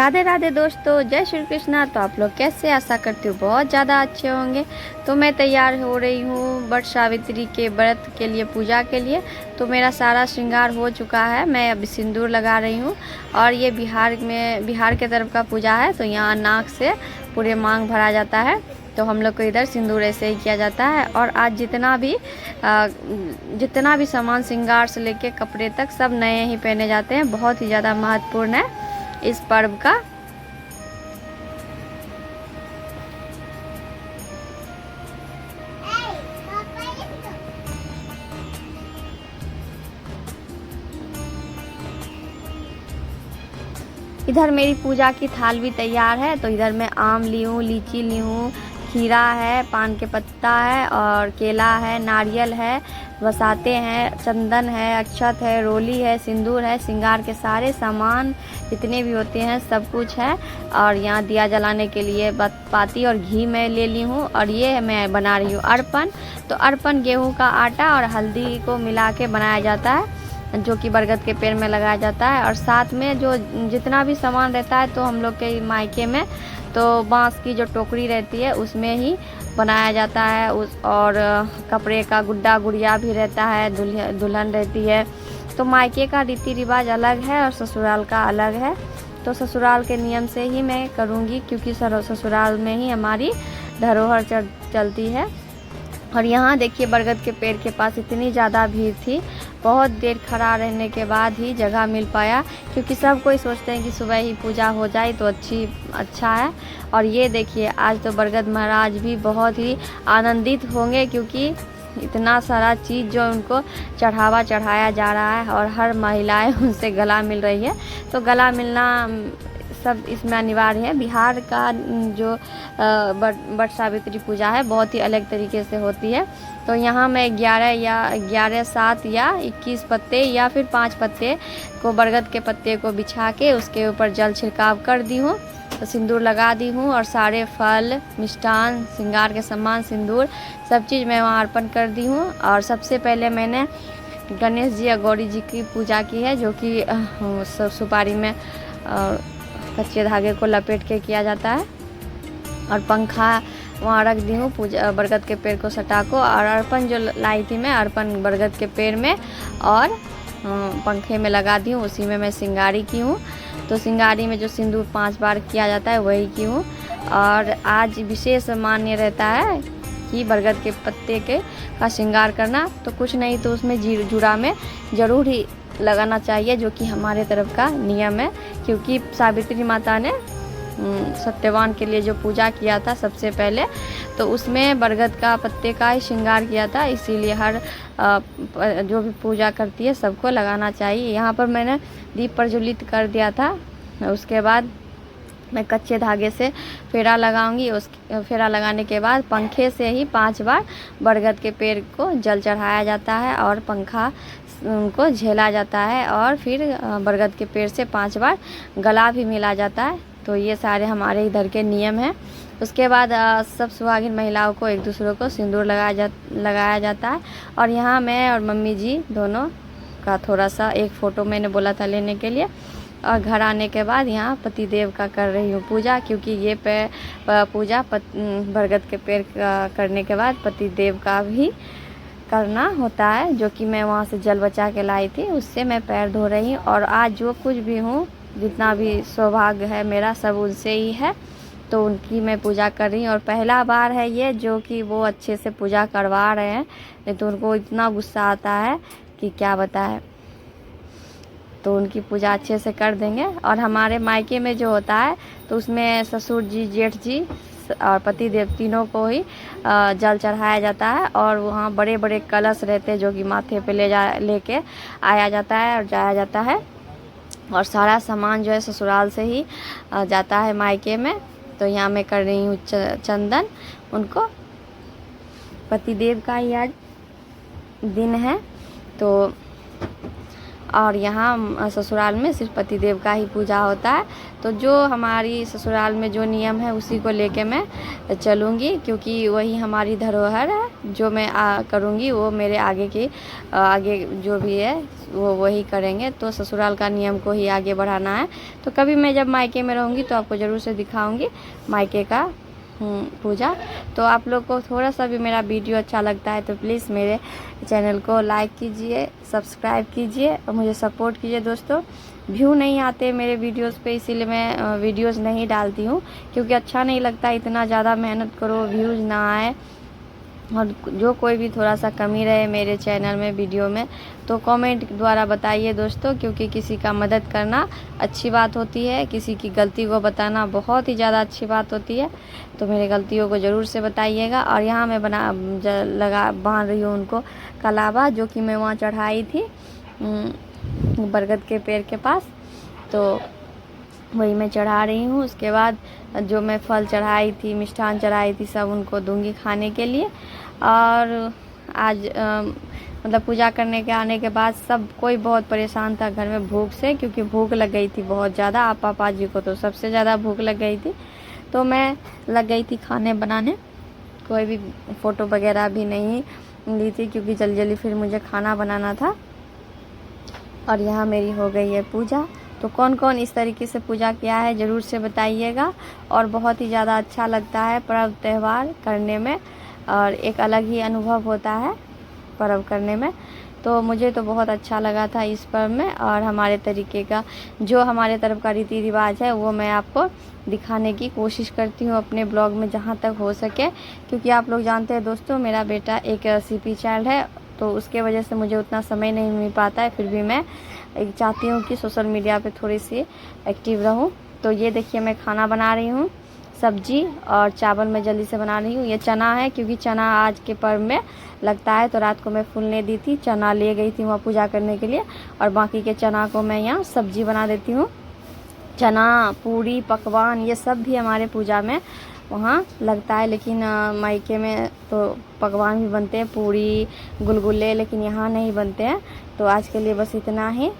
राधे राधे दोस्तों, जय श्री कृष्णा। तो आप लोग कैसे, आशा करती हूँ बहुत ज़्यादा अच्छे होंगे। तो मैं तैयार हो रही हूँ वट सावित्री के व्रत के लिए, पूजा के लिए। तो मेरा सारा श्रृंगार हो चुका है, मैं अभी सिंदूर लगा रही हूँ। और ये बिहार के तरफ का पूजा है, तो यहाँ नाक से पूरे मांग भरा जाता है। तो हम लोग को इधर सिंदूर ऐसे ही किया जाता है। और आज जितना भी सामान, श्रृंगार से लेके कपड़े तक, सब नए ही पहने जाते हैं। बहुत ही ज़्यादा महत्वपूर्ण है इस पर्व का। इधर मेरी पूजा की थाल भी तैयार है। तो इधर मैं आम ली हूँ, लीची ली हूँ, खीरा है, पान के पत्ता है, और केला है, नारियल है, बसाते हैं, चंदन है, अक्षत है, रोली है, सिंदूर है, श्रृंगार के सारे सामान जितने भी होते हैं सब कुछ है। और यहाँ दिया जलाने के लिए पाती और घी मैं ले ली हूँ। और ये मैं बना रही हूँ अर्पण। तो अर्पण गेहूँ का आटा और हल्दी को मिला के बनाया जाता है, जो कि बरगद के पेड़ में लगाया जाता है। और साथ में जो जितना भी सामान रहता है, तो हम लोग के मायके में तो बांस की जो टोकरी रहती है उसमें ही बनाया जाता है। और कपड़े का गुड्डा गुड़िया भी रहता है, दुल्हन रहती है। तो मायके का रीति रिवाज अलग है और ससुराल का अलग है। तो ससुराल के नियम से ही मैं करूँगी, क्योंकि ससुराल में ही हमारी धरोहर चलती है। और यहाँ देखिए, बरगद के पेड़ के पास इतनी ज़्यादा भीड़ थी, बहुत देर खड़ा रहने के बाद ही जगह मिल पाया, क्योंकि सब कोई सोचते हैं कि सुबह ही पूजा हो जाए तो अच्छा है। और ये देखिए, आज तो बरगद महाराज भी बहुत ही आनंदित होंगे, क्योंकि इतना सारा चीज़ जो उनको चढ़ाया जा रहा है, और हर महिलाएं उनसे गला मिल रही है। तो गला मिलना सब इसमें अनिवार्य है। बिहार का जो वट सावित्री पूजा है, बहुत ही अलग तरीके से होती है। तो यहाँ मैं 11, 7 या 21 पत्ते या फिर 5 पत्ते को, बरगद के पत्ते को बिछा के उसके ऊपर जल छिड़काव कर दी हूँ। तो सिंदूर लगा दी हूँ, और सारे फल, मिष्ठान, श्रृंगार के सामान, सिंदूर, सब चीज़ मैं वहाँ अर्पण कर दी हूँ। और सबसे पहले मैंने गणेश जी और गौरी जी की पूजा की है, जो कि सुपारी में कच्चे धागे को लपेट के किया जाता है। और पंखा वहाँ रख दी हूँ पूजा, बरगद के पेड़ को सटा को। और अर्पण जो लाई थी मैं, अर्पण बरगद के पेड़ में और पंखे में लगा दी हूँ, उसी में मैं श्रृंगारी की हूँ। तो श्रृंगारी में जो सिंदूर 5 बार किया जाता है वही की हूँ। और आज विशेष मान्य रहता है कि बरगद के पत्ते का श्रृंगार करना, तो कुछ नहीं तो उसमें जुड़ा में ज़रूर ही लगाना चाहिए, जो कि हमारे तरफ का नियम है। क्योंकि सावित्री माता ने सत्यवान के लिए जो पूजा किया था सबसे पहले, तो उसमें बरगद का पत्ते का ही श्रृंगार किया था। इसीलिए हर जो भी पूजा करती है सबको लगाना चाहिए। यहाँ पर मैंने दीप प्रज्वलित कर दिया था। उसके बाद मैं कच्चे धागे से फेरा लगाऊंगी। उस फेरा लगाने के बाद पंखे से ही 5 बार बरगद के पेड़ को जल चढ़ाया जाता है, और पंखा उनको झेला जाता है। और फिर बरगद के पेड़ से 5 बार गला भी मिला जाता है। तो ये सारे हमारे इधर के नियम हैं। उसके बाद सब सुहागिन महिलाओं को एक दूसरे को सिंदूर लगाया जाता है। और यहाँ मैं और मम्मी जी दोनों का थोड़ा सा एक फ़ोटो मैंने बोला था लेने के लिए। और घर आने के बाद यहाँ पतिदेव का कर रही हूँ पूजा, क्योंकि ये पूजा बरगद के पेड़ का करने के बाद पतिदेव का भी करना होता है, जो कि मैं वहाँ से जल बचा के लाई थी, उससे मैं पैर धो रही हूँ। और आज जो कुछ भी हूँ, जितना भी सौभाग्य है मेरा, सब उनसे ही है। तो उनकी मैं पूजा कर रही हूँ। और पहला बार है ये, जो कि वो अच्छे से पूजा करवा रहे हैं, नहीं तो उनको इतना गुस्सा आता है कि क्या बताएं। तो उनकी पूजा अच्छे से कर देंगे। और हमारे मायके में जो होता है, तो उसमें ससुर जी, जेठ जी और पतिदेव तीनों को ही जल चढ़ाया जाता है। और वहाँ बड़े बड़े कलश रहते हैं, जो कि माथे पे लेके आया जाता है और जाया जाता है। और सारा सामान जो है ससुराल से ही जाता है मायके में। तो यहाँ मैं कर रही हूँ चंदन उनको। पतिदेव का ही आज दिन है। तो और यहाँ ससुराल में सिर्फ पतिदेव का ही पूजा होता है। तो जो हमारी ससुराल में जो नियम है उसी को लेके मैं चलूँगी, क्योंकि वही हमारी धरोहर है। जो मैं करूँगी वो मेरे आगे जो भी है वो वही करेंगे। तो ससुराल का नियम को ही आगे बढ़ाना है। तो कभी मैं जब मायके में रहूँगी तो आपको ज़रूर से दिखाऊँगी मायके का पूजा। तो आप लोग को थोड़ा सा भी मेरा वीडियो अच्छा लगता है तो प्लीज़ मेरे चैनल को लाइक कीजिए, सब्सक्राइब कीजिए और मुझे सपोर्ट कीजिए। दोस्तों, व्यू नहीं आते मेरे वीडियोस पे, इसीलिए मैं वीडियोस नहीं डालती हूँ, क्योंकि अच्छा नहीं लगता इतना ज़्यादा मेहनत करो व्यूज़ ना आए। और जो कोई भी थोड़ा सा कमी रहे मेरे चैनल में वीडियो में तो कमेंट द्वारा बताइए दोस्तों, क्योंकि किसी का मदद करना अच्छी बात होती है, किसी की गलती को बताना बहुत ही ज़्यादा अच्छी बात होती है। तो मेरी गलतियों को ज़रूर से बताइएगा। और यहाँ मैं बांध रही हूँ उनको कलावा, जो कि मैं वहाँ चढ़ाई थी बरगद के पेड़ के पास, तो वही मैं चढ़ा रही हूँ। उसके बाद जो मैं फल चढ़ाई थी, मिष्ठान चढ़ाई थी, सब उनको दूंगी खाने के लिए। और आज मतलब पूजा करने के आने के बाद सब कोई बहुत परेशान था घर में भूख से, क्योंकि भूख लग गई थी बहुत ज़्यादा। आप पापा जी को तो सबसे ज़्यादा भूख लग गई थी, तो मैं लग गई थी खाने बनाने। कोई भी फ़ोटो वगैरह भी नहीं ली थी, क्योंकि जल्दी जल्दी फिर मुझे खाना बनाना था। और यहाँ मेरी हो गई है पूजा। तो कौन कौन इस तरीके से पूजा किया है ज़रूर से बताइएगा। और बहुत ही ज़्यादा अच्छा लगता है पर्व त्यौहार करने में, और एक अलग ही अनुभव होता है पर्व करने में। तो मुझे तो बहुत अच्छा लगा था इस पर्व में। और हमारे तरीके का जो हमारे तरफ का रीति रिवाज है वो मैं आपको दिखाने की कोशिश करती हूँ अपने ब्लॉग में जहाँ तक हो सके, क्योंकि आप लोग जानते हैं दोस्तों मेरा बेटा एक CP चाइल्ड है, तो उसके वजह से मुझे उतना समय नहीं मिल पाता है। फिर भी मैं चाहती हूँ कि सोशल मीडिया पे थोड़ी सी एक्टिव रहूँ। तो ये देखिए मैं खाना बना रही हूँ, सब्जी और चावल मैं जल्दी से बना रही हूँ। ये चना है, क्योंकि चना आज के पर्व में लगता है, तो रात को मैं फूलने दी थी, चना ले गई थी वहाँ पूजा करने के लिए, और बाकी के चना को मैं यहाँ सब्जी बना देती हूँ। चना, पूरी, पकवान ये सब भी हमारे पूजा में वहाँ लगता है, लेकिन मायके में तो पकवान भी बनते हैं, पूरी, गुलगुले, लेकिन यहाँ नहीं बनते हैं। तो आज के लिए बस इतना ही।